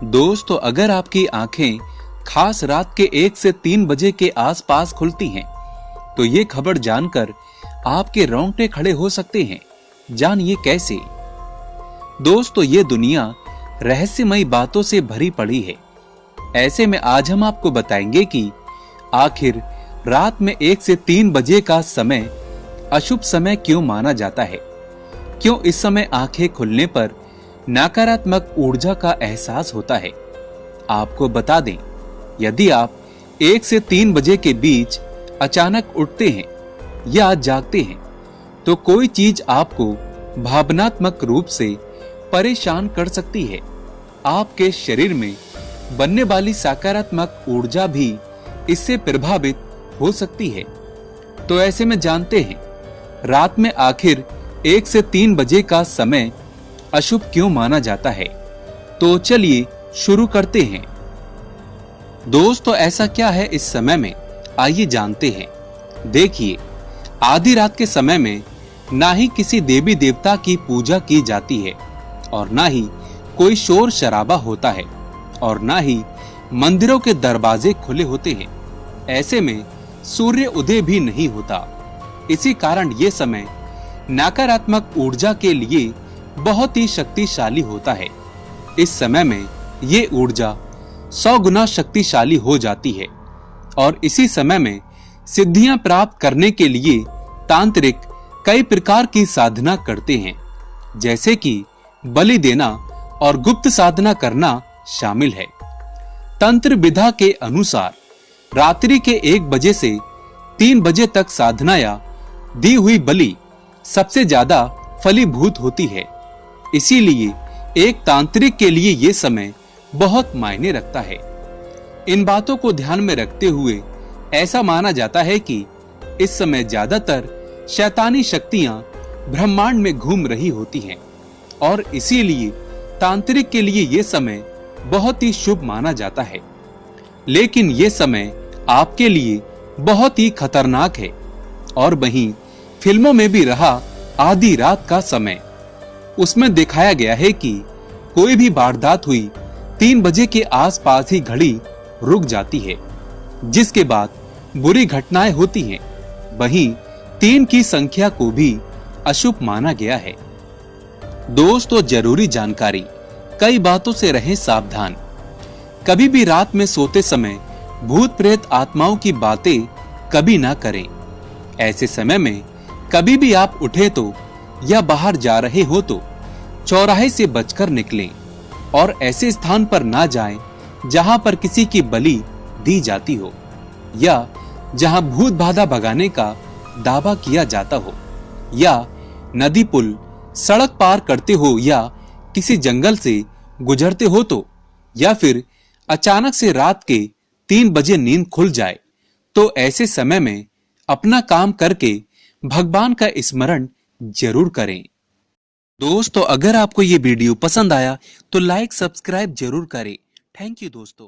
दोस्तों, अगर आपकी आंखें खास रात के 1 से 3 बजे के आसपास खुलती हैं, तो ये खबर जानकर आपके रोंगटे खड़े हो सकते हैं। जानिए कैसे। दोस्तों, ये दुनिया रहस्यमयी बातों से भरी पड़ी है। ऐसे में आज हम आपको बताएंगे कि आखिर रात में 1 से 3 बजे का समय अशुभ समय क्यों माना जाता है। क्यों इस समय आंखें खुलने पर नकारात्मक ऊर्जा का एहसास होता है। आपको बता दें, यदि आप 1 से 3 बजे के बीच अचानक उठते हैं या जागते हैं, तो कोई चीज आपको भावनात्मक रूप से परेशान कर सकती है। आपके शरीर में बनने वाली सकारात्मक ऊर्जा भी इससे प्रभावित हो सकती है। तो ऐसे में जानते हैं, रात में आखिर 1 से 3 बजे का समय अशुभ क्यों माना जाता है। तो चलिए शुरू करते हैं। दोस्तों, ऐसा क्या है इस समय में, आइए जानते हैं। देखिए, आधी रात के समय में ना ही किसी देवी देवता की पूजा की जाती है और ना ही कोई शोर शराबा होता है और ना ही मंदिरों के दरवाजे खुले होते हैं। ऐसे में सूर्य उदय भी नहीं होता। इसी कारण ये समय नकारात्मक ऊर्जा के लिए बहुत ही शक्तिशाली होता है। इस समय में ये ऊर्जा 100 गुना शक्तिशाली हो जाती है और इसी समय में सिद्धियां प्राप्त करने के लिए तांत्रिक कई प्रकार की साधना करते हैं, जैसे कि बलि देना और गुप्त साधना करना शामिल है। तंत्र विधा के अनुसार रात्रि के 1 बजे से 3 बजे तक साधना या दी हुई बलि सबसे ज्यादा फलीभूत होती है। इसीलिए एक तांत्रिक के लिए ये समय बहुत मायने रखता है। इन बातों को ध्यान में रखते हुए ऐसा माना जाता है कि इस समय ज्यादातर शैतानी शक्तियां ब्रह्मांड में घूम रही होती हैं और इसीलिए तांत्रिक के लिए ये समय बहुत ही शुभ माना जाता है। लेकिन ये समय आपके लिए बहुत ही खतरनाक है। और वहीं फिल्मों में भी रहा आधी रात का समय, उसमें दिखाया गया है कि कोई भी वारदात हुई 3 बजे के आसपास ही घड़ी रुक जाती है, जिसके बाद बुरी घटनाएं होती हैं। वहीं 3 की संख्या को भी अशुभ माना गया है। दोस्तों, जरूरी जानकारी, कई बातों से रहें सावधान। कभी भी रात में सोते समय भूत प्रेत आत्माओं की बातें कभी ना करें। ऐसे समय में कभी भी आप उठे तो या बाहर जा रहे हो तो चौराहे से बचकर निकलें और ऐसे स्थान पर ना जाएं जहां पर किसी की बलि दी जाती हो या जहां भूत बाधा भगाने का दावा किया जाता हो, या नदी पुल सड़क पार करते हो या किसी जंगल से गुजरते हो तो, या फिर अचानक से रात के 3 बजे नींद खुल जाए, तो ऐसे समय में अपना काम करके भगवान का स्मरण जरूर करें। दोस्तों, अगर आपको ये वीडियो पसंद आया तो लाइक सब्सक्राइब जरूर करें। थैंक यू दोस्तों।